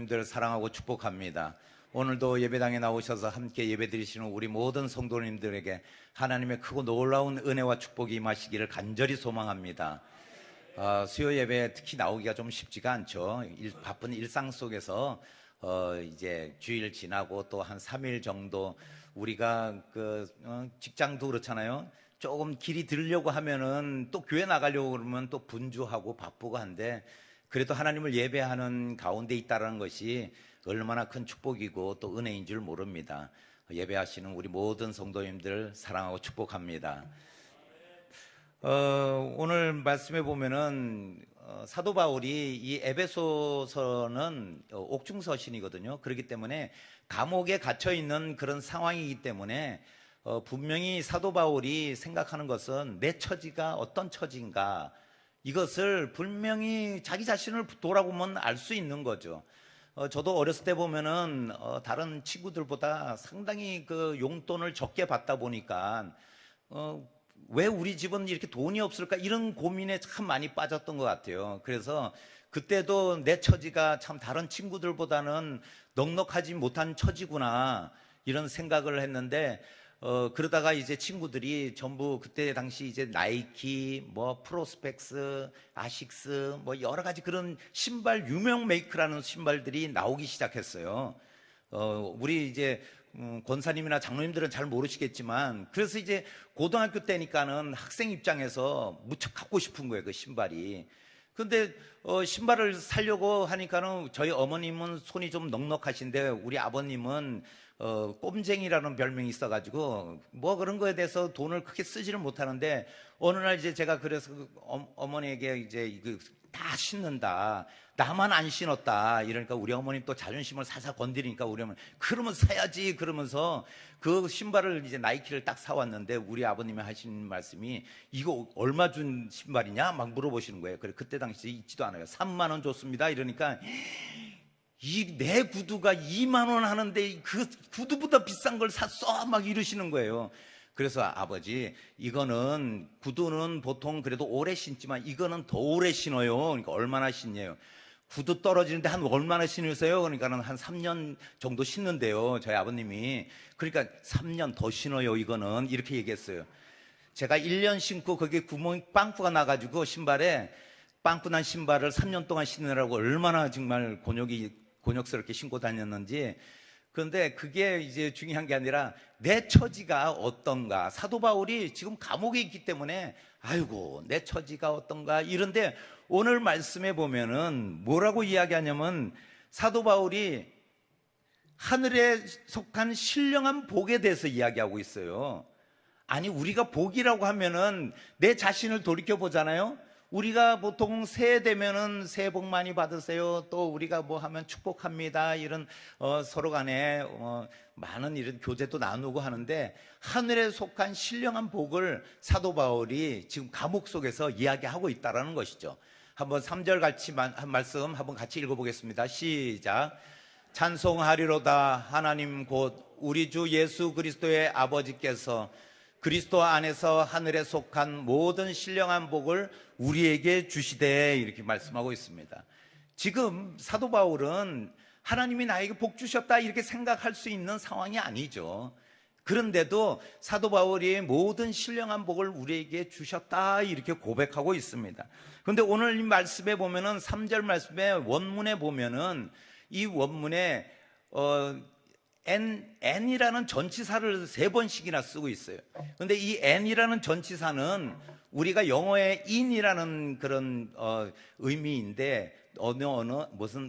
성도님들 사랑하고 축복합니다. 오늘도 예배당에 나오셔서 함께 예배드리시는 우리 모든 성도님들에게 하나님의 크고 놀라운 은혜와 축복이 임하시기를 간절히 소망합니다. 수요 예배에 특히 나오기가 좀 쉽지가 않죠. 바쁜 일상 속에서 이제 주일 지나고 또 한 3일 정도 우리가 직장도 그렇잖아요. 조금 길이 들으려고 하면은 또 교회 나가려고 그러면 또 분주하고 바쁘고 한데, 그래도 하나님을 예배하는 가운데 있다는 것이 얼마나 큰 축복이고 또 은혜인 줄 모릅니다. 예배하시는 우리 모든 성도님들 사랑하고 축복합니다. 오늘 말씀에 보면은 사도 바울이 이 에베소서는 옥중서신이거든요. 그렇기 때문에 감옥에 갇혀 있는 그런 상황이기 때문에 분명히 사도 바울이 생각하는 것은 내 처지가 어떤 처지인가, 이것을 분명히 자기 자신을 돌아보면 알 수 있는 거죠. 저도 어렸을 때 보면은 다른 친구들보다 상당히 그 용돈을 적게 받다 보니까 왜 우리 집은 이렇게 돈이 없을까, 이런 고민에 참 많이 빠졌던 것 같아요. 그래서 그때도 내 처지가 참 다른 친구들보다는 넉넉하지 못한 처지구나, 이런 생각을 했는데 그러다가 이제 친구들이 전부 그때 당시 이제 나이키, 뭐 프로스펙스, 아식스, 뭐 여러 가지 그런 신발, 유명 메이크라는 신발들이 나오기 시작했어요. 우리 이제 권사님이나 장로님들은 잘 모르시겠지만, 그래서 이제 고등학교 때니까는 학생 입장에서 무척 갖고 싶은 거예요, 그 신발이. 근데 신발을 사려고 하니까는 저희 어머님은 손이 좀 넉넉하신데 우리 아버님은 꼼쟁이라는 별명이 있어가지고 뭐 그런 거에 대해서 돈을 크게 쓰지를 못하는데, 어느 날 이제 제가 그래서 어머니에게 이제 이거 다 신는다, 나만 안 신었다 이러니까 우리 어머님 또 자존심을 살살 건드리니까 우리 어머니 그러면 사야지 그러면서 그 신발을 이제 나이키를 딱 사왔는데, 우리 아버님이 하신 말씀이 이거 얼마 준 신발이냐 막 물어보시는 거예요. 그래 그때 당시 있지도 않아요. 3만 원 줬습니다 이러니까, 이 내 구두가 2만 원 하는데 그 구두보다 비싼 걸 샀어 막 이러시는 거예요. 그래서 아버지, 이거는 구두는 보통 그래도 오래 신지만 이거는 더 오래 신어요. 그러니까 얼마나 신냐요. 구두 떨어지는데 한 얼마나 신으세요? 그러니까는 한 3년 정도 신는데요, 저희 아버님이. 그러니까 3년 더 신어요 이거는, 이렇게 얘기했어요. 제가 1년 신고 거기에 구멍이 빵꾸가 나가지고 신발에 빵꾸 난 신발을 3년 동안 신으라고 얼마나 정말 곤욕스럽게 신고 다녔는지. 그런데 그게 이제 중요한 게 아니라 내 처지가 어떤가. 사도 바울이 지금 감옥에 있기 때문에 아이고 내 처지가 어떤가 이런데, 오늘 말씀에 보면은 뭐라고 이야기하냐면 사도 바울이 하늘에 속한 신령한 복에 대해서 이야기하고 있어요. 아니, 우리가 복이라고 하면은 내 자신을 돌이켜 보잖아요. 우리가 보통 새해 되면은 새해 복 많이 받으세요, 또 우리가 뭐 하면 축복합니다, 이런 서로 간에 많은 이런 교제도 나누고 하는데, 하늘에 속한 신령한 복을 사도 바울이 지금 감옥 속에서 이야기하고 있다라는 것이죠. 한번 3절 같이 한 말씀 한번 같이 읽어보겠습니다. 시작. 찬송하리로다 하나님 곧 우리 주 예수 그리스도의 아버지께서 그리스도 안에서 하늘에 속한 모든 신령한 복을 우리에게 주시되, 이렇게 말씀하고 있습니다. 지금 사도 바울은 하나님이 나에게 복 주셨다 이렇게 생각할 수 있는 상황이 아니죠. 그런데도 사도 바울이 모든 신령한 복을 우리에게 주셨다 이렇게 고백하고 있습니다. 그런데 오늘 이 말씀에 보면은 3절 말씀에 원문에 보면은 이 원문에 N이라는 전치사를 3번씩이나 쓰고 있어요. 그런데 이 N이라는 전치사는 우리가 영어의 in이라는 그런 의미인데,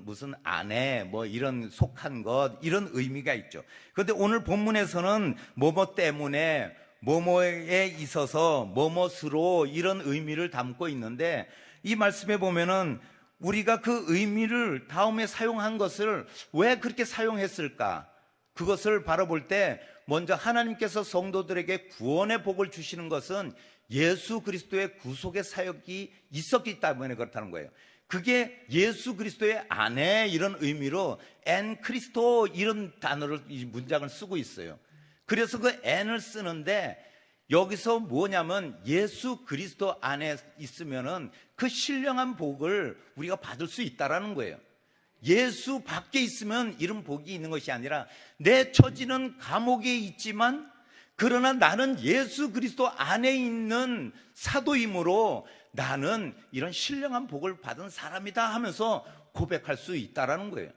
무슨 안에 뭐 이런 속한 것, 이런 의미가 있죠. 그런데 오늘 본문에서는 뭐뭐 때문에, 뭐뭐에 있어서, 뭐뭐스로 이런 의미를 담고 있는데, 이 말씀에 보면은 우리가 그 의미를 다음에 사용한 것을 왜 그렇게 사용했을까? 그것을 바라볼 때 먼저 하나님께서 성도들에게 구원의 복을 주시는 것은 예수 그리스도의 구속의 사역이 있었기 때문에 그렇다는 거예요. 그게 예수 그리스도의 안에, 이런 의미로 엔 크리스토 이런 단어를, 이 문장을 쓰고 있어요. 그래서 그 엔을 쓰는데, 여기서 뭐냐면 예수 그리스도 안에 있으면은 그 신령한 복을 우리가 받을 수 있다라는 거예요. 예수 밖에 있으면 이런 복이 있는 것이 아니라 내 처지는 감옥에 있지만 그러나 나는 예수 그리스도 안에 있는 사도이므로 나는 이런 신령한 복을 받은 사람이다 하면서 고백할 수 있다라는 거예요.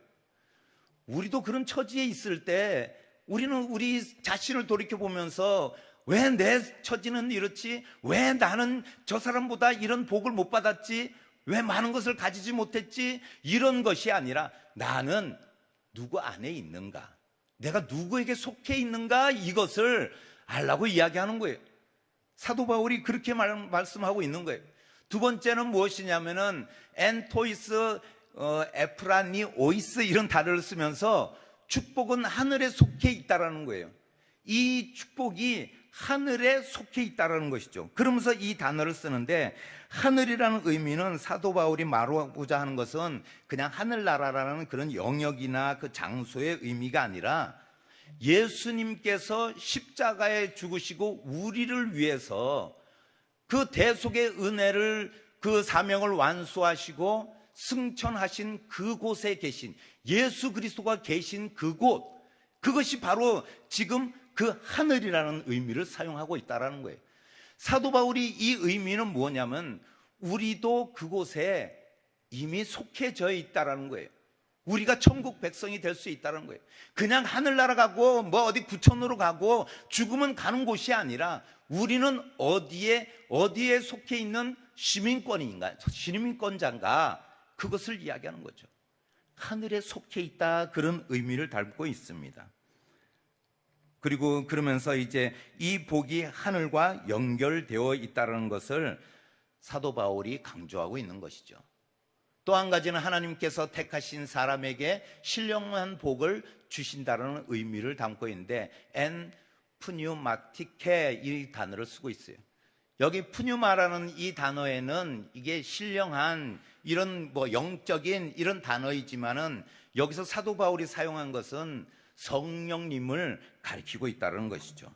우리도 그런 처지에 있을 때 우리는 우리 자신을 돌이켜보면서 왜 내 처지는 이렇지? 왜 나는 저 사람보다 이런 복을 못 받았지? 왜 많은 것을 가지지 못했지? 이런 것이 아니라 나는 누구 안에 있는가? 내가 누구에게 속해 있는가? 이것을 알라고 이야기하는 거예요. 사도 바울이 그렇게 말씀하고 있는 거예요. 두 번째는 무엇이냐면은 엔토이스 에프라니 오이스 이런 단어를 쓰면서 축복은 하늘에 속해 있다라는 거예요. 이 축복이 하늘에 속해 있다라는 것이죠. 그러면서 이 단어를 쓰는데 하늘이라는 의미는 사도 바울이 말하고자 하는 것은 그냥 하늘나라라는 그런 영역이나 그 장소의 의미가 아니라 예수님께서 십자가에 죽으시고 우리를 위해서 그 대속의 은혜를 그 사명을 완수하시고 승천하신 그곳에 계신 예수 그리스도가 계신 그곳, 그것이 바로 지금 그 하늘이라는 의미를 사용하고 있다는 거예요. 사도 바울이 이 의미는 뭐냐면 우리도 그곳에 이미 속해져 있다는 거예요. 우리가 천국 백성이 될 수 있다는 거예요. 그냥 하늘나라 가고 뭐 어디 구천으로 가고 죽으면 가는 곳이 아니라 우리는 어디에 속해 있는 시민권인가, 시민권자인가, 그것을 이야기하는 거죠. 하늘에 속해 있다, 그런 의미를 담고 있습니다. 그리고 그러면서 이제 이 복이 하늘과 연결되어 있다는 것을 사도 바울이 강조하고 있는 것이죠. 또 한 가지는 하나님께서 택하신 사람에게 신령한 복을 주신다는 의미를 담고 있는데 엔 푸뉴마티케 이 단어를 쓰고 있어요. 여기 푸뉴마라는 이 단어에는 이게 신령한 이런 뭐 영적인 이런 단어이지만은 여기서 사도 바울이 사용한 것은 성령님을 가리키고 있다는 것이죠.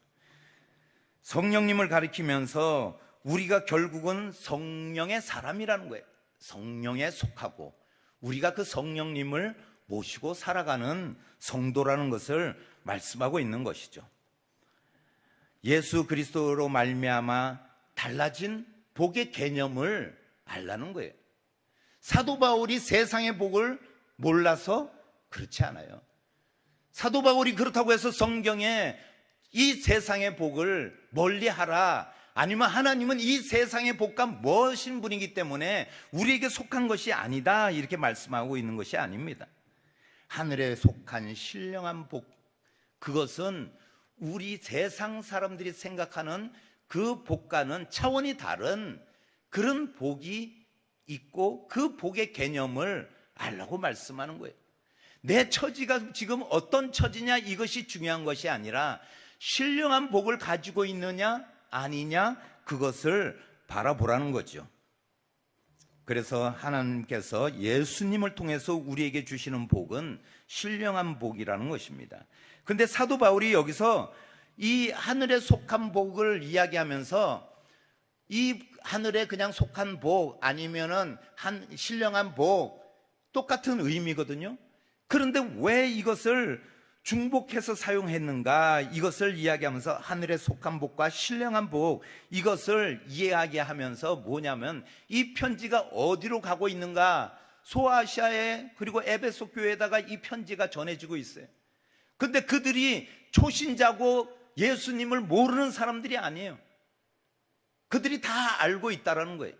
성령님을 가리키면서 우리가 결국은 성령의 사람이라는 거예요. 성령에 속하고 우리가 그 성령님을 모시고 살아가는 성도라는 것을 말씀하고 있는 것이죠. 예수 그리스도로 말미암아 달라진 복의 개념을 알라는 거예요. 사도 바울이 세상의 복을 몰라서 그렇지 않아요. 사도 바울이 그렇다고 해서 성경에 이 세상의 복을 멀리하라, 아니면 하나님은 이 세상의 복과 멋진 분이기 때문에 우리에게 속한 것이 아니다, 이렇게 말씀하고 있는 것이 아닙니다. 하늘에 속한 신령한 복, 그것은 우리 세상 사람들이 생각하는 그 복과는 차원이 다른 그런 복이 있고 그 복의 개념을 알라고 말씀하는 거예요. 내 처지가 지금 어떤 처지냐, 이것이 중요한 것이 아니라 신령한 복을 가지고 있느냐 아니냐, 그것을 바라보라는 거죠. 그래서 하나님께서 예수님을 통해서 우리에게 주시는 복은 신령한 복이라는 것입니다. 그런데 사도 바울이 여기서 이 하늘에 속한 복을 이야기하면서 이 하늘에 그냥 속한 복 아니면은 신령한 복 똑같은 의미거든요. 그런데 왜 이것을 중복해서 사용했는가, 이것을 이야기하면서 하늘에 속한 복과 신령한 복, 이것을 이야기하면서 뭐냐면 이 편지가 어디로 가고 있는가, 소아시아에 그리고 에베소 교회에다가 이 편지가 전해지고 있어요. 근데 그들이 초신자고 예수님을 모르는 사람들이 아니에요. 그들이 다 알고 있다라는 거예요.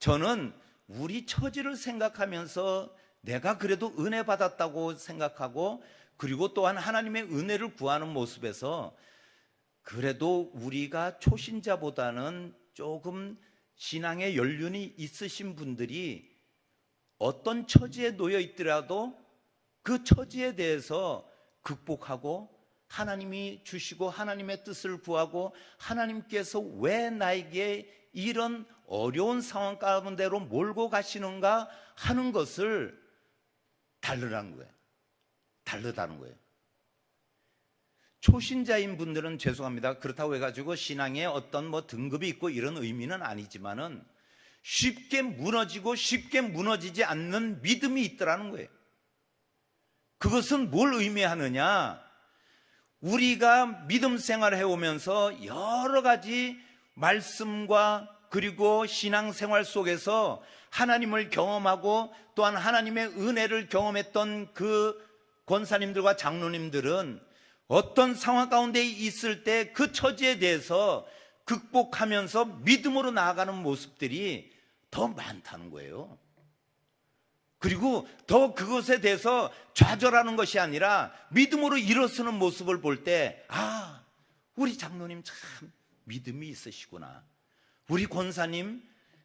저는 우리 처지를 생각하면서 내가 그래도 은혜 받았다고 생각하고, 그리고 또한 하나님의 은혜를 구하는 모습에서 그래도 우리가 초신자보다는 조금 신앙의 연륜이 있으신 분들이 어떤 처지에 놓여 있더라도 그 처지에 대해서 극복하고 하나님이 주시고 하나님의 뜻을 구하고 하나님께서 왜 나에게 이런 어려운 상황 가운데로 몰고 가시는가 하는 것을 다르다는 거예요. 초신자인 분들은 죄송합니다. 그렇다고 해가지고 신앙에 어떤 뭐 등급이 있고 이런 의미는 아니지만은 쉽게 무너지고 쉽게 무너지지 않는 믿음이 있더라는 거예요. 그것은 뭘 의미하느냐? 우리가 믿음 생활을 해오면서 여러 가지 말씀과 그리고 신앙생활 속에서 하나님을 경험하고 또한 하나님의 은혜를 경험했던 그 권사님들과 장로님들은 어떤 상황 가운데 있을 때 그 처지에 대해서 극복하면서 믿음으로 나아가는 모습들이 더 많다는 거예요. 그리고 더 그것에 대해서 좌절하는 것이 아니라 믿음으로 일어서는 모습을 볼 때, 아, 우리 장로님 참 믿음이 있으시구나. 우리 권사님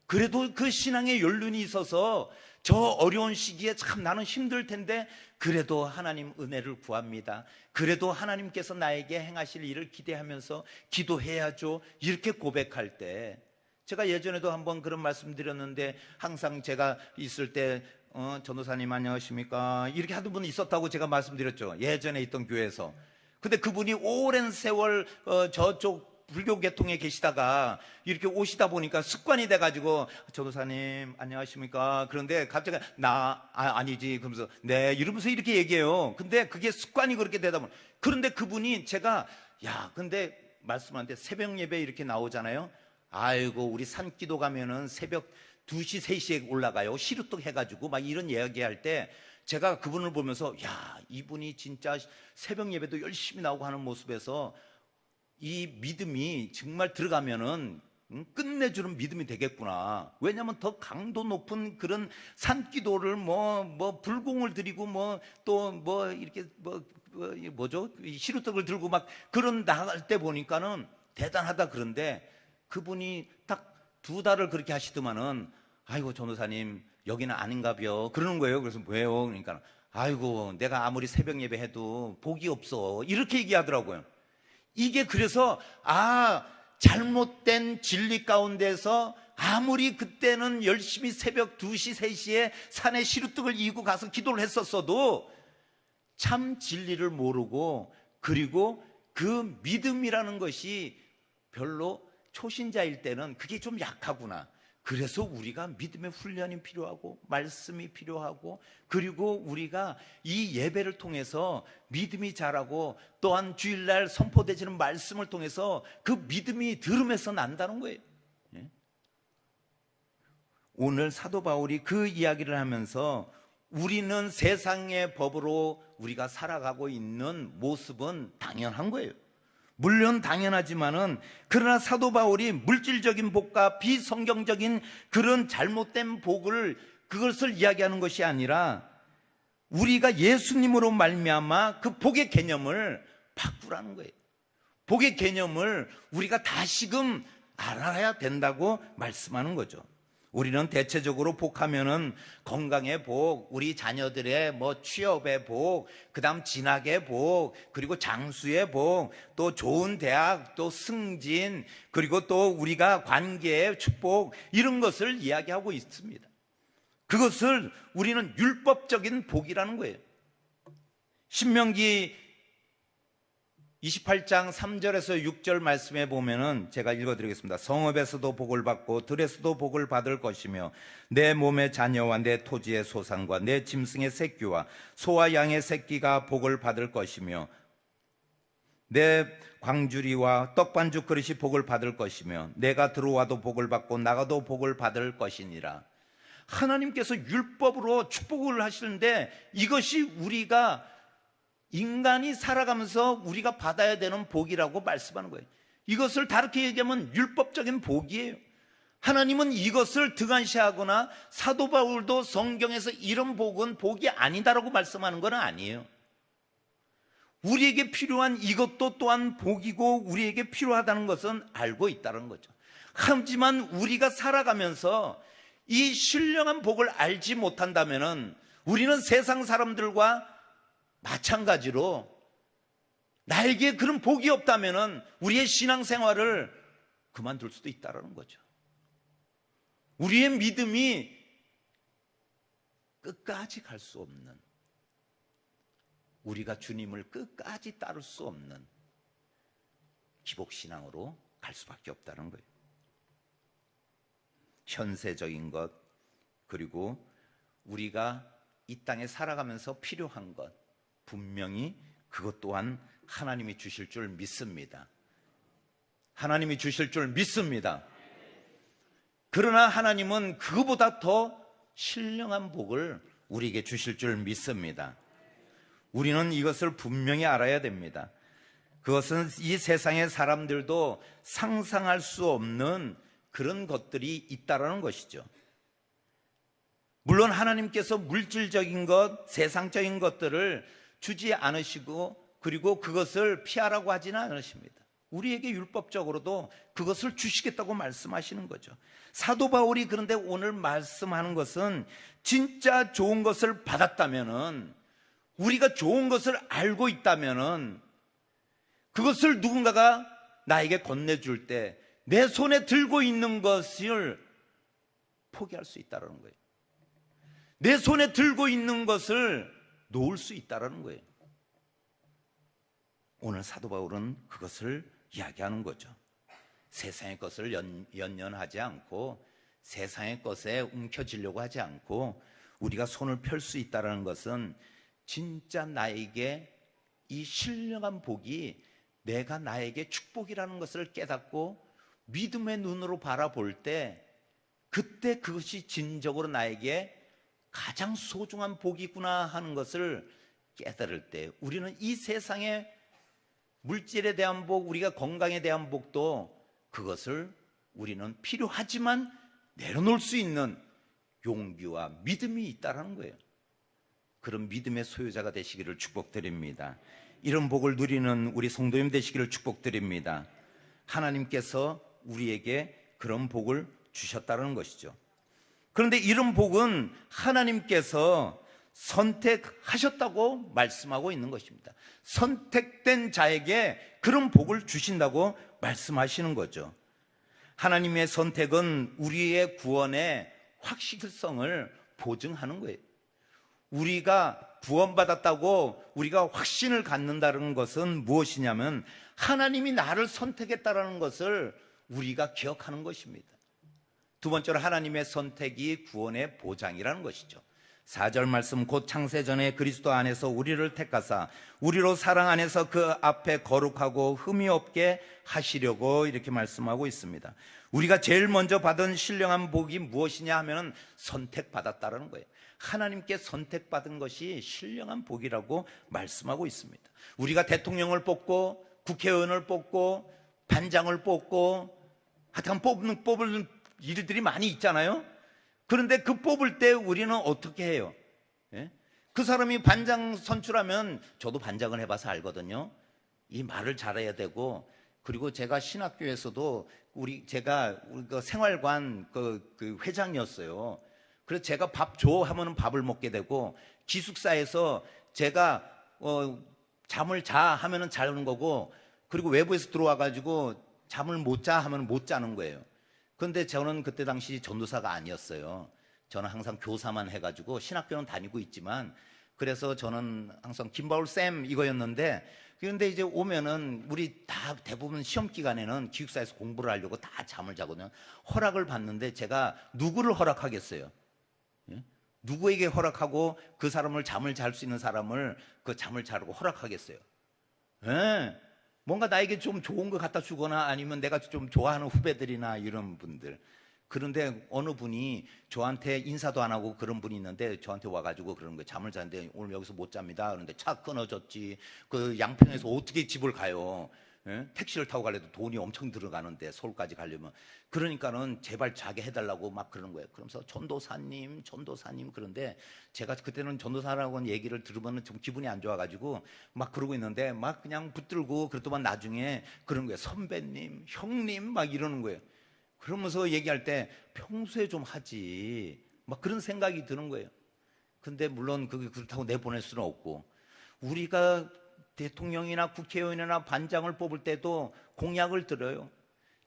그래도 그 신앙의 연륜이 있어서 저 어려운 시기에 참 나는 힘들 텐데 그래도 하나님 은혜를 구합니다. 그래도 하나님께서 나에게 행하실 일을 기대하면서 기도해야죠. 이렇게 고백할 때, 제가 예전에도 한번 그런 말씀 드렸는데, 항상 제가 있을 때 전도사님 안녕하십니까 이렇게 하던 분이 있었다고 제가 말씀드렸죠. 예전에 있던 교회에서. 근데 그분이 오랜 세월 저쪽 불교 계통에 계시다가 이렇게 오시다 보니까 습관이 돼가지고 전도사님 안녕하십니까, 그런데 갑자기 아니지 그러면서 네 이러면서 이렇게 얘기해요. 근데 그게 습관이 그렇게 되다 보니, 그런데 그분이 제가 근데 말씀하는데 새벽 예배 이렇게 나오잖아요. 아이고 우리 산기도 가면은 새벽 2시 3시에 올라가요. 시루떡 해가지고 막 이런 이야기할 때 제가 그분을 보면서 이분이 진짜 새벽 예배도 열심히 나오고 하는 모습에서 이 믿음이 정말 들어가면은 끝내주는 믿음이 되겠구나. 왜냐하면 더 강도 높은 그런 산기도를 불공을 드리고 이렇게 뭐죠? 시루떡을 들고 막 그런 나갈 때 보니까는 대단하다. 그런데 그분이 딱 2달을 그렇게 하시더만은 아이고 전도사님 여기는 아닌가벼 그러는 거예요. 그래서 왜요? 그러니까 아이고 내가 아무리 새벽 예배 해도 복이 없어 이렇게 얘기하더라고요. 이게 그래서 잘못된 진리 가운데서 아무리 그때는 열심히 새벽 2시 3시에 산에 시루떡을 이고 가서 기도를 했었어도 참 진리를 모르고, 그리고 그 믿음이라는 것이 별로 초신자일 때는 그게 좀 약하구나. 그래서 우리가 믿음의 훈련이 필요하고 말씀이 필요하고, 그리고 우리가 이 예배를 통해서 믿음이 자라고 또한 주일날 선포되지는 말씀을 통해서 그 믿음이 들음에서 난다는 거예요. 오늘 사도 바울이 그 이야기를 하면서 우리는 세상의 법으로 우리가 살아가고 있는 모습은 당연한 거예요. 물론 당연하지만은, 그러나 사도 바울이 물질적인 복과 비성경적인 그런 잘못된 복을, 그것을 이야기하는 것이 아니라 우리가 예수님으로 말미암아 그 복의 개념을 바꾸라는 거예요. 복의 개념을 우리가 다시금 알아야 된다고 말씀하는 거죠. 우리는 대체적으로 복하면은 건강의 복, 우리 자녀들의 취업의 복, 그 다음 진학의 복, 그리고 장수의 복, 또 좋은 대학, 또 승진, 그리고 또 우리가 관계의 축복, 이런 것을 이야기하고 있습니다. 그것을 우리는 율법적인 복이라는 거예요. 신명기 28장 3절에서 6절 말씀에 보면은 제가 읽어드리겠습니다. 성읍에서도 복을 받고 들에서도 복을 받을 것이며 내 몸의 자녀와 내 토지의 소산과 내 짐승의 새끼와 소와 양의 새끼가 복을 받을 것이며 내 광주리와 떡반죽 그릇이 복을 받을 것이며 내가 들어와도 복을 받고 나가도 복을 받을 것이니라. 하나님께서 율법으로 축복을 하시는데 이것이 우리가 인간이 살아가면서 우리가 받아야 되는 복이라고 말씀하는 거예요. 이것을 다르게 얘기하면 율법적인 복이에요. 하나님은 이것을 등한시하거나 사도 바울도 성경에서 이런 복은 복이 아니다라고 말씀하는 건 아니에요. 우리에게 필요한 이것도 또한 복이고 우리에게 필요하다는 것은 알고 있다는 거죠. 하지만 우리가 살아가면서 이 신령한 복을 알지 못한다면은 우리는 세상 사람들과 마찬가지로 나에게 그런 복이 없다면은 우리의 신앙생활을 그만둘 수도 있다는 거죠. 우리의 믿음이 끝까지 갈 수 없는, 우리가 주님을 끝까지 따를 수 없는 기복신앙으로 갈 수밖에 없다는 거예요. 현세적인 것, 그리고 우리가 이 땅에 살아가면서 필요한 것, 분명히 그것 또한 하나님이 주실 줄 믿습니다. 하나님이 주실 줄 믿습니다. 그러나 하나님은 그보다 더 신령한 복을 우리에게 주실 줄 믿습니다. 우리는 이것을 분명히 알아야 됩니다. 그것은 이 세상의 사람들도 상상할 수 없는 그런 것들이 있다라는 것이죠. 물론 하나님께서 물질적인 것, 세상적인 것들을 주지 않으시고 그리고 그것을 피하라고 하지는 않으십니다. 우리에게 율법적으로도 그것을 주시겠다고 말씀하시는 거죠. 사도 바울이 그런데 오늘 말씀하는 것은 진짜 좋은 것을 받았다면은, 우리가 좋은 것을 알고 있다면은 그것을 누군가가 나에게 건네줄 때 내 손에 들고 있는 것을 포기할 수 있다는 거예요. 내 손에 들고 있는 것을 놓을 수 있다는 거예요. 오늘 사도 바울은 그것을 이야기하는 거죠. 세상의 것을 연연하지 않고 세상의 것에 움켜쥐려고 하지 않고 우리가 손을 펼 수 있다는 것은 진짜 나에게 이 신령한 복이 내가 나에게 축복이라는 것을 깨닫고 믿음의 눈으로 바라볼 때 그때 그것이 진정으로 나에게 가장 소중한 복이구나 하는 것을 깨달을 때 우리는 이 세상의 물질에 대한 복, 우리가 건강에 대한 복도 그것을 우리는 필요하지만 내려놓을 수 있는 용기와 믿음이 있다는 거예요. 그런 믿음의 소유자가 되시기를 축복드립니다. 이런 복을 누리는 우리 성도님 되시기를 축복드립니다. 하나님께서 우리에게 그런 복을 주셨다는 것이죠. 그런데 이런 복은 하나님께서 선택하셨다고 말씀하고 있는 것입니다. 선택된 자에게 그런 복을 주신다고 말씀하시는 거죠. 하나님의 선택은 우리의 구원의 확실성을 보증하는 거예요. 우리가 구원받았다고 우리가 확신을 갖는다는 것은 무엇이냐면 하나님이 나를 선택했다는 것을 우리가 기억하는 것입니다. 두 번째로 하나님의 선택이 구원의 보장이라는 것이죠. 4절 말씀, 곧 창세전에 그리스도 안에서 우리를 택하사 우리로 사랑 안에서 그 앞에 거룩하고 흠이 없게 하시려고 이렇게 말씀하고 있습니다. 우리가 제일 먼저 받은 신령한 복이 무엇이냐 하면 선택받았다는 거예요. 하나님께 선택받은 것이 신령한 복이라고 말씀하고 있습니다. 우리가 대통령을 뽑고 국회의원을 뽑고 반장을 뽑고 하여튼 뽑을 일들이 많이 있잖아요. 그런데 그 뽑을 때 우리는 어떻게 해요? 예? 그 사람이 반장 선출하면 저도 반장을 해봐서 알거든요. 이 말을 잘해야 되고, 그리고 제가 신학교에서도 제가 그 생활관 그 회장이었어요. 그래서 제가 밥 줘 하면은 밥을 먹게 되고, 기숙사에서 제가 잠을 자 하면은 자는 거고, 그리고 외부에서 들어와 가지고 잠을 못 자 하면 못 자는 거예요. 그런데 저는 그때 당시 전도사가 아니었어요. 저는 항상 교사만 해가지고 신학교는 다니고 있지만, 그래서 저는 항상 김바울 쌤 이거였는데, 그런데 이제 오면은 우리 다 대부분 시험 기간에는 기숙사에서 공부를 하려고 다 잠을 자거든요. 허락을 받는데 제가 누구를 허락하겠어요? 예? 누구에게 허락하고 그 사람을 잠을 잘 수 있는 사람을 그 잠을 자라고 허락하겠어요? 예. 뭔가 나에게 좀 좋은 거 갖다 주거나 아니면 내가 좀 좋아하는 후배들이나 이런 분들. 그런데 어느 분이 저한테 인사도 안 하고 그런 분이 있는데 저한테 와가지고 그러는 거예요. 잠을 자는데 오늘 여기서 못 잡니다. 그런데 차 끊어졌지. 그 양평에서 어떻게 집을 가요? 예? 택시를 타고 가려도 돈이 엄청 들어가는데 서울까지 가려면. 그러니까는 제발 자게 해달라고 막 그러는 거예요. 그러면서 전도사님 그런데 제가 그때는 전도사라고 얘기를 들으면 좀 기분이 안 좋아가지고 막 그러고 있는데 막 그냥 붙들고 그랬더만 나중에 그런 거예요. 선배님, 형님 막 이러는 거예요. 그러면서 얘기할 때 평소에 좀 하지 막 그런 생각이 드는 거예요. 근데 물론 그게 그렇다고 내보낼 수는 없고, 우리가 대통령이나 국회의원이나 반장을 뽑을 때도 공약을 들어요.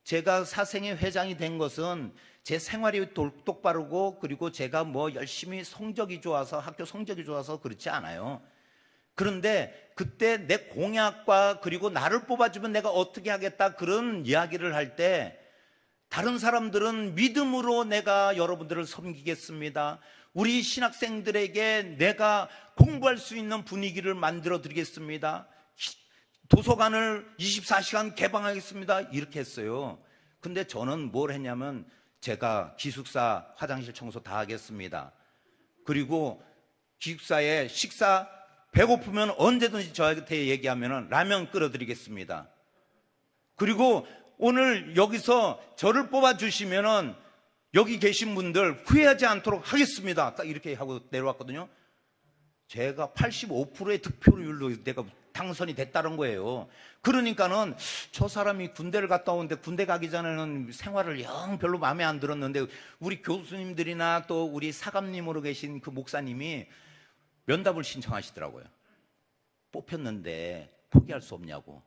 제가 사생의 회장이 된 것은 제 생활이 똑바르고 그리고 제가 뭐 열심히 성적이 좋아서 학교 성적이 좋아서 그렇지 않아요. 그런데 그때 내 공약과 그리고 나를 뽑아주면 내가 어떻게 하겠다 그런 이야기를 할 때 다른 사람들은 믿음으로 내가 여러분들을 섬기겠습니다. 우리 신학생들에게 내가 공부할 수 있는 분위기를 만들어 드리겠습니다. 도서관을 24시간 개방하겠습니다. 이렇게 했어요. 근데 저는 뭘 했냐면 제가 기숙사 화장실 청소 다 하겠습니다. 그리고 기숙사에 식사 배고프면 언제든지 저한테 얘기하면 라면 끓여드리겠습니다. 그리고 오늘 여기서 저를 뽑아주시면 여기 계신 분들 후회하지 않도록 하겠습니다. 딱 이렇게 하고 내려왔거든요. 제가 85%의 득표율로 내가 당선이 됐다는 거예요. 그러니까는 저 사람이 군대를 갔다 오는데 군대 가기 전에는 생활을 영 별로 마음에 안 들었는데 우리 교수님들이나 또 우리 사감님으로 계신 그 목사님이 면담을 신청하시더라고요. 뽑혔는데 포기할 수 없냐고.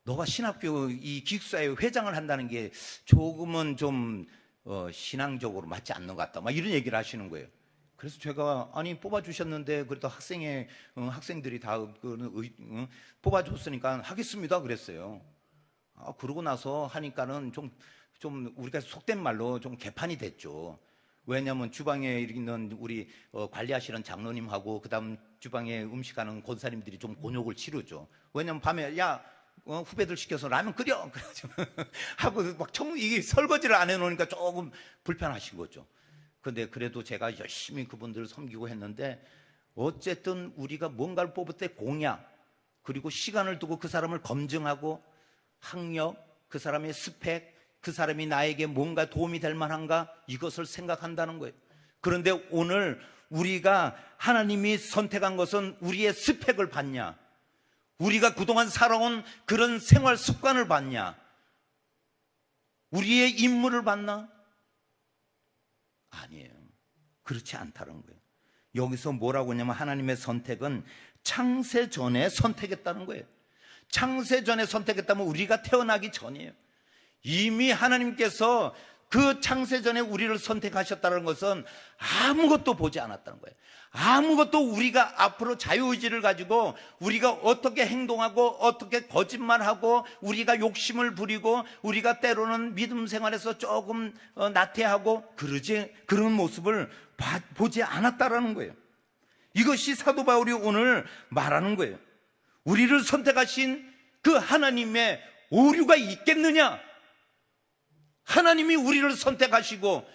너가 신학교 이 기숙사에 회장을 한다는 게 조금은 좀 신앙적으로 맞지 않는 것 같다. 막 이런 얘기를 하시는 거예요. 그래서 제가 아니 뽑아주셨는데 그래도 학생들이 다 뽑아줬으니까 하겠습니다 그랬어요. 그러고 나서 하니까는 좀 우리가 속된 말로 좀 개판이 됐죠. 왜냐하면 주방에 있는 우리 관리하시는 장로님하고 그다음 주방에 음식하는 권사님들이 좀 곤욕을 치르죠. 왜냐하면 밤에 후배들 시켜서 라면 끓여 그래가지고 하고 막 이게 설거지를 안 해놓으니까 조금 불편하신 거죠. 근데 그래도 제가 열심히 그분들을 섬기고 했는데 어쨌든 우리가 뭔가를 뽑을 때 공약 그리고 시간을 두고 그 사람을 검증하고 학력, 그 사람의 스펙, 그 사람이 나에게 뭔가 도움이 될 만한가 이것을 생각한다는 거예요. 그런데 오늘 우리가 하나님이 선택한 것은 우리의 스펙을 봤냐, 우리가 그동안 살아온 그런 생활 습관을 봤냐, 우리의 인물을 봤나? 아니에요. 그렇지 않다는 거예요. 여기서 뭐라고 하냐면 하나님의 선택은 창세 전에 선택했다는 거예요. 창세 전에 선택했다면 우리가 태어나기 전이에요. 이미 하나님께서 그 창세 전에 우리를 선택하셨다는 것은 아무것도 보지 않았다는 거예요. 아무것도 우리가 앞으로 자유의지를 가지고 우리가 어떻게 행동하고 어떻게 거짓말하고 우리가 욕심을 부리고 우리가 때로는 믿음 생활에서 조금 나태하고 그런 모습을 보지 않았다라는 거예요. 이것이 사도 바울이 오늘 말하는 거예요. 우리를 선택하신 그 하나님의 오류가 있겠느냐? 하나님이 우리를 선택하시고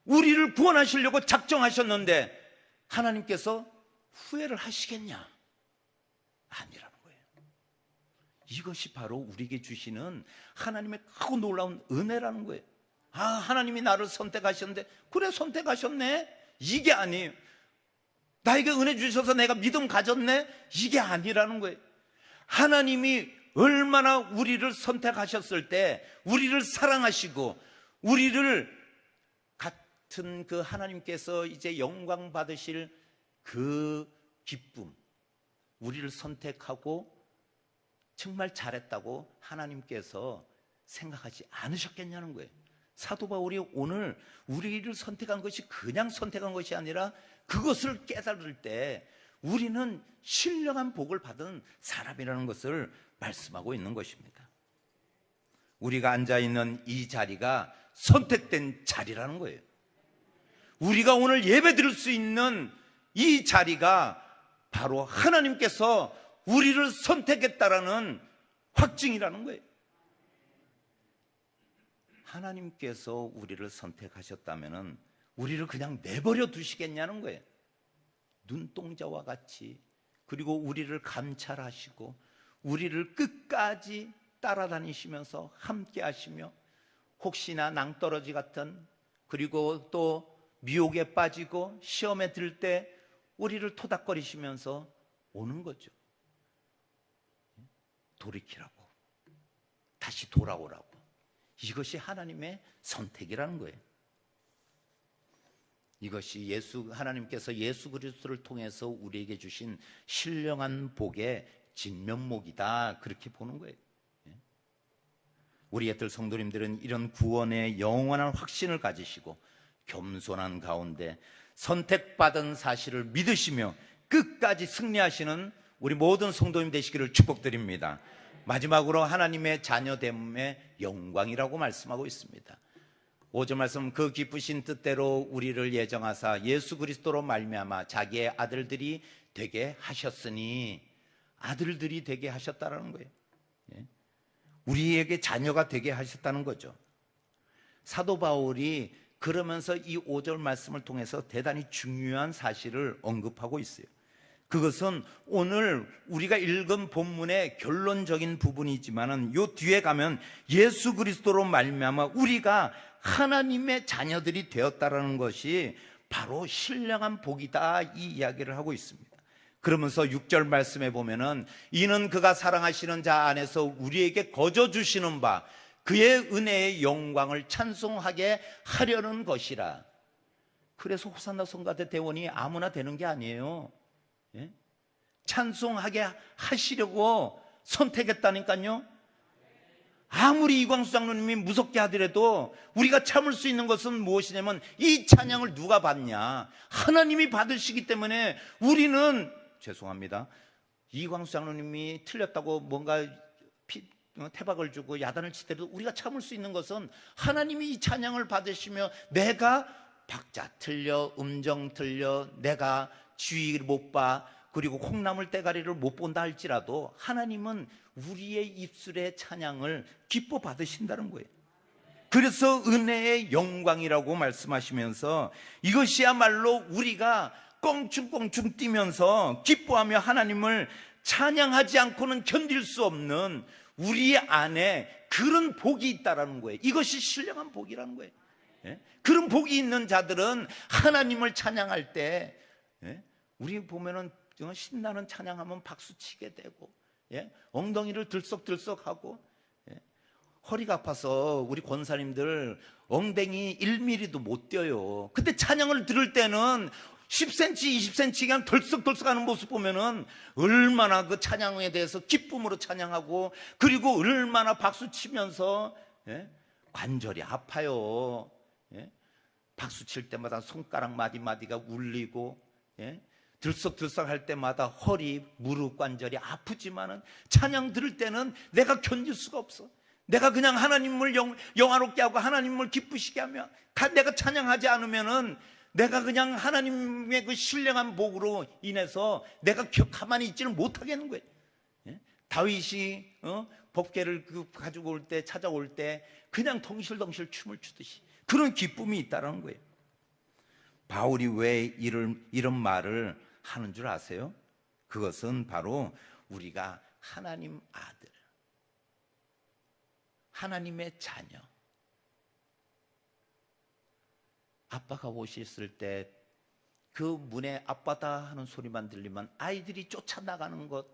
우리를 구원하시려고 작정하셨는데 하나님께서 후회를 하시겠냐? 아니라는 거예요. 이것이 바로 우리에게 주시는 하나님의 크고 놀라운 은혜라는 거예요. 하나님이 나를 선택하셨는데 그래 선택하셨네? 이게 아니에요. 나에게 은혜 주셔서 내가 믿음 가졌네? 이게 아니라는 거예요. 하나님이 얼마나 우리를 선택하셨을 때 우리를 사랑하시고 우리를 같은 그 하나님께서 이제 영광 받으실 그 기쁨, 우리를 선택하고 정말 잘했다고 하나님께서 생각하지 않으셨겠냐는 거예요. 사도 바울이 오늘 우리를 선택한 것이 그냥 선택한 것이 아니라 그것을 깨달을 때 우리는 신령한 복을 받은 사람이라는 것을 말씀하고 있는 것입니다. 우리가 앉아있는 이 자리가 선택된 자리라는 거예요. 우리가 오늘 예배 드릴 수 있는 이 자리가 바로 하나님께서 우리를 선택했다라는 확증이라는 거예요. 하나님께서 우리를 선택하셨다면 우리를 그냥 내버려 두시겠냐는 거예요. 눈동자와 같이, 그리고 우리를 감찰하시고 우리를 끝까지 따라다니시면서 함께 하시며 혹시나 낭떠러지 같은, 그리고 또 미혹에 빠지고 시험에 들 때 우리를 토닥거리시면서 오는 거죠. 돌이키라고, 다시 돌아오라고. 이것이 하나님의 선택이라는 거예요. 이것이 하나님께서 예수 그리스도를 통해서 우리에게 주신 신령한 복의 진면목이다, 그렇게 보는 거예요. 우리 애들 성도님들은 이런 구원의 영원한 확신을 가지시고 겸손한 가운데 선택받은 사실을 믿으시며 끝까지 승리하시는 우리 모든 성도님 되시기를 축복드립니다. 마지막으로 하나님의 자녀됨의 영광이라고 말씀하고 있습니다. 5절 말씀, 그 기쁘신 뜻대로 우리를 예정하사 예수 그리스도로 말미암아 자기의 아들들이 되게 하셨으니, 아들들이 되게 하셨다는 거예요. 우리에게 자녀가 되게 하셨다는 거죠. 사도 바울이 그러면서 이 5절 말씀을 통해서 대단히 중요한 사실을 언급하고 있어요. 그것은 오늘 우리가 읽은 본문의 결론적인 부분이지만은 요 뒤에 가면 예수 그리스도로 말미암아 우리가 하나님의 자녀들이 되었다라는 것이 바로 신령한 복이다, 이 이야기를 하고 있습니다. 그러면서 6절 말씀에 보면은 이는 그가 사랑하시는 자 안에서 우리에게 거저 주시는 바 그의 은혜의 영광을 찬송하게 하려는 것이라. 그래서 호산나 성가대 대원이 아무나 되는 게 아니에요. 예? 찬송하게 하시려고 선택했다니까요. 아무리 이광수 장로님이 무섭게 하더라도 우리가 참을 수 있는 것은 무엇이냐면, 이 찬양을 누가 받냐? 하나님이 받으시기 때문에 우리는, 죄송합니다, 이광수 장로님이 틀렸다고 뭔가 태박을 주고 야단을 치더라도 우리가 참을 수 있는 것은 하나님이 이 찬양을 받으시며, 내가 박자 틀려, 음정 틀려, 내가 주의를 못 봐, 그리고 콩나물 대가리를 못 본다 할지라도 하나님은 우리의 입술의 찬양을 기뻐 받으신다는 거예요. 그래서 은혜의 영광이라고 말씀하시면서 이것이야말로 우리가 껑충껑충 뛰면서 기뻐하며 하나님을 찬양하지 않고는 견딜 수 없는 우리 안에 그런 복이 있다라는 거예요. 이것이 신령한 복이라는 거예요. 그런 복이 있는 자들은 하나님을 찬양할 때, 우리 보면은 신나는 찬양하면 박수 치게 되고, 엉덩이를 들썩들썩하고, 허리가 아파서 우리 권사님들 엉덩이 1mm도 못 뛰어요. 그때 찬양을 들을 때는 10cm, 20cm 그냥 덜썩덜썩하는 모습 보면은 얼마나 그 찬양에 대해서 기쁨으로 찬양하고, 그리고 얼마나 박수 치면서 관절이 아파요. 박수 칠 때마다 손가락 마디마디가 울리고, 들썩들썩 할 때마다 허리, 무릎 관절이 아프지만은 찬양 들을 때는 내가 견딜 수가 없어. 내가 그냥 하나님을 영화롭게 하고 하나님을 기쁘시게 하며, 내가 찬양하지 않으면은 내가 그냥 하나님의 그 신령한 복으로 인해서 내가 가만히 있지를 못하겠는 거예요. 다윗이 법궤를 가지고 올 때, 찾아올 때 그냥 덩실덩실 춤을 추듯이 그런 기쁨이 있다는 거예요. 바울이 왜 이런 말을 하는 줄 아세요? 그것은 바로 우리가 하나님 아들, 하나님의 자녀, 아빠가 오셨을 때 그 문에 아빠다 하는 소리만 들리면 아이들이 쫓아나가는 것,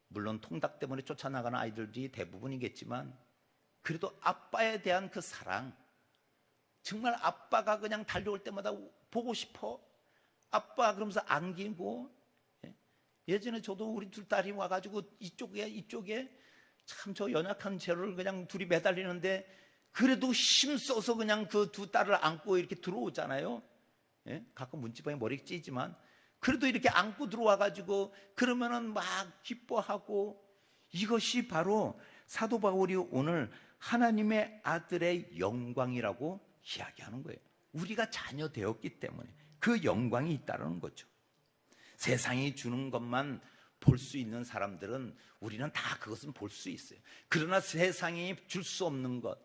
물론 통닭 때문에 쫓아나가는 아이들이 대부분이겠지만 그래도 아빠에 대한 그 사랑, 정말 아빠가 그냥 달려올 때마다 보고 싶어, 아빠 그러면서 안기고. 예전에 저도 우리 둘 딸이 와가지고 이쪽에 참 저 연약한 재를 그냥 둘이 매달리는데 그래도 힘써서 그냥 그 두 딸을 안고 이렇게 들어오잖아요. 가끔 문지방에 머리 찌지만 그래도 이렇게 안고 들어와가지고 그러면은 막 기뻐하고. 이것이 바로 사도 바울이 오늘 하나님의 아들의 영광이라고 이야기하는 거예요. 우리가 자녀 되었기 때문에 그 영광이 있다는 거죠. 세상이 주는 것만 볼 수 있는 사람들은 우리는 다 그것은 볼 수 있어요. 그러나 세상이 줄 수 없는 것,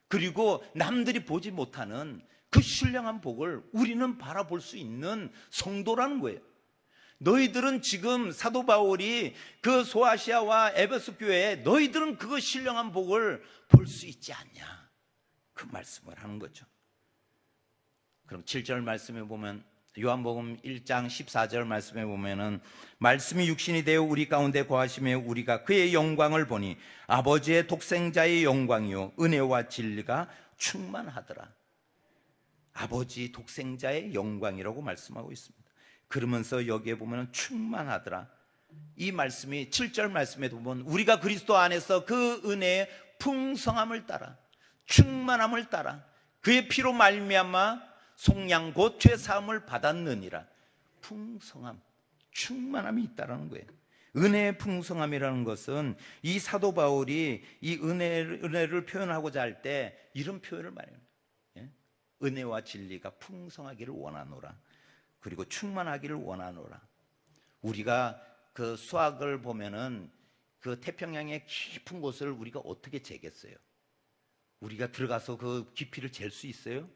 그리고 남들이 보지 못하는 그 신령한 복을 우리는 바라볼 수 있는 성도라는 거예요. 너희들은 지금 사도 바울이 그 소아시아와 에베소 교회에 너희들은 그 신령한 복을 볼 수 있지 않냐, 그 말씀을 하는 거죠. 그럼 7절 말씀에 보면, 요한복음 1장 14절 말씀에 보면은 말씀이 육신이 되어 우리 가운데 거하시며 우리가 그의 영광을 보니 아버지의 독생자의 영광이요 은혜와 진리가 충만하더라. 아버지 독생자의 영광이라고 말씀하고 있습니다. 그러면서 여기에 보면은 충만하더라. 이 말씀이 7절 말씀에 보면 우리가 그리스도 안에서 그 은혜의 풍성함을 따라, 충만함을 따라 그의 피로 말미암아 속량 곧 죄사함을 받았느니라. 풍성함, 충만함이 있다는 거예요. 은혜의 풍성함이라는 것은 이 사도 바울이 이 은혜를 표현하고자 할 때 이런 표현을 많이 합니다. 예? 은혜와 진리가 풍성하기를 원하노라. 그리고 충만하기를 원하노라. 우리가 그 수학을 보면은 그 태평양의 깊은 곳을 우리가 어떻게 재겠어요? 우리가 들어가서 그 깊이를 잴 수 있어요?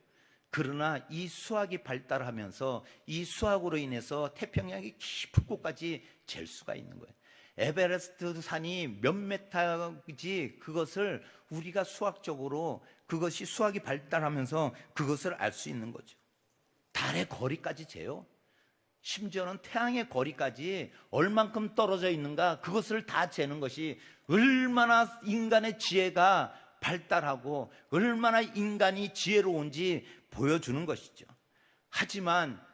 그러나 이 수학이 발달하면서 이 수학으로 인해서 태평양의 깊은 곳까지 잴 수가 있는 거예요. 에베레스트 산이 몇 메타인지 그것을 우리가 수학적으로 그것이 수학이 발달하면서 그것을 알 수 있는 거죠. 달의 거리까지 재요. 심지어는 태양의 거리까지 얼만큼 떨어져 있는가 그것을 다 재는 것이 얼마나 인간의 지혜가 발달하고 얼마나 인간이 지혜로운지 보여주는 것이죠. 하지만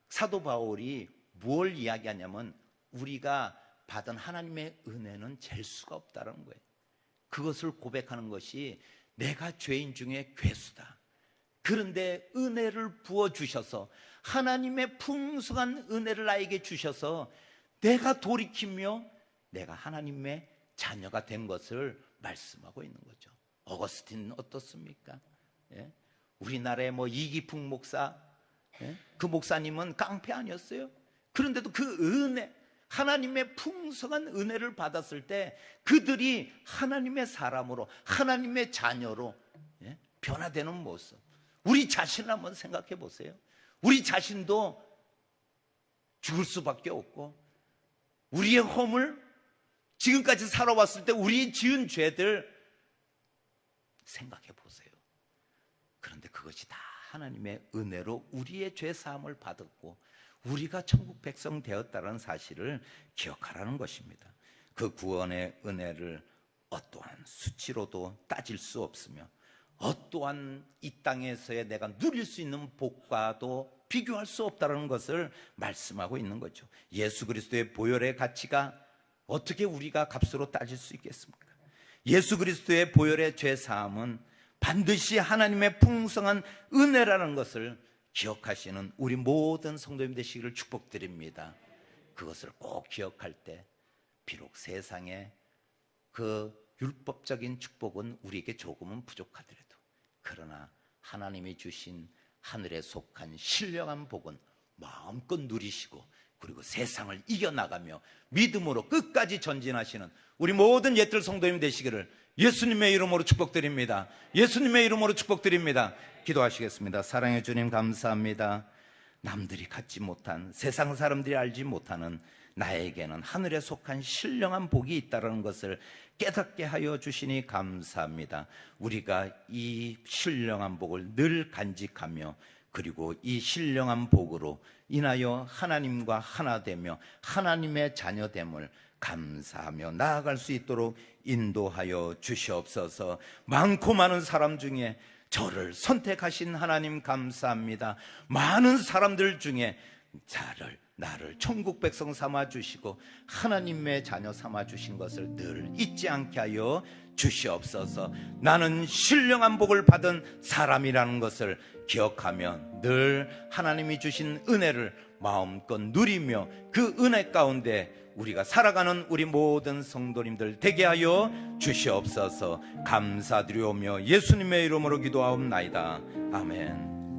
사도 바울이 뭘 이야기하냐면 우리가 받은 하나님의 은혜는 잴 수가 없다는 거예요. 그것을 고백하는 것이 내가 죄인 중에 괴수다. 그런데 은혜를 부어주셔서 하나님의 풍성한 은혜를 나에게 주셔서 내가 돌이키며 내가 하나님의 자녀가 된 것을 말씀하고 있는 거죠. 어거스틴 어떻습니까? 예? 우리나라의 이기풍 목사, 예? 그 목사님은 깡패 아니었어요? 그런데도 그 은혜, 하나님의 풍성한 은혜를 받았을 때 그들이 하나님의 사람으로, 하나님의 자녀로 예? 변화되는 모습. 우리 자신을 한번 생각해 보세요. 우리 자신도 죽을 수밖에 없고 우리의 허물, 지금까지 살아왔을 때 우리 지은 죄들 생각해 보세요. 그런데 그것이 다 하나님의 은혜로 우리의 죄 사함을 받았고 우리가 천국 백성 되었다는 사실을 기억하라는 것입니다. 그 구원의 은혜를 어떠한 수치로도 따질 수 없으며 어떠한 이 땅에서의 내가 누릴 수 있는 복과도 비교할 수 없다는 것을 말씀하고 있는 거죠. 예수 그리스도의 보혈의 가치가 어떻게 우리가 값으로 따질 수 있겠습니까? 예수 그리스도의 보혈의 죄 사함은 반드시 하나님의 풍성한 은혜라는 것을 기억하시는 우리 모든 성도님 되시기를 축복드립니다. 그것을 꼭 기억할 때 비록 세상에 그 율법적인 축복은 우리에게 조금은 부족하더라도 그러나 하나님이 주신 하늘에 속한 신령한 복은 마음껏 누리시고 그리고 세상을 이겨나가며 믿음으로 끝까지 전진하시는 우리 모든 옛들 성도님 되시기를 예수님의 이름으로 축복드립니다. 예수님의 이름으로 축복드립니다. 기도하시겠습니다. 사랑해 주님 감사합니다. 남들이 갖지 못한, 세상 사람들이 알지 못하는 나에게는 하늘에 속한 신령한 복이 있다는 것을 깨닫게 하여 주시니 감사합니다. 우리가 이 신령한 복을 늘 간직하며 그리고 이 신령한 복으로 인하여 하나님과 하나 되며 하나님의 자녀됨을 감사하며 나아갈 수 있도록 인도하여 주시옵소서. 많고 많은 사람 중에 저를 선택하신 하나님 감사합니다. 많은 사람들 중에 나를 천국 백성 삼아 주시고 하나님의 자녀 삼아 주신 것을 늘 잊지 않게 하여 주시옵소서. 나는 신령한 복을 받은 사람이라는 것을 기억하며 늘 하나님이 주신 은혜를 마음껏 누리며 그 은혜 가운데 우리가 살아가는 우리 모든 성도님들 되게 하여 주시옵소서. 감사드리오며 예수님의 이름으로 기도하옵나이다. 아멘.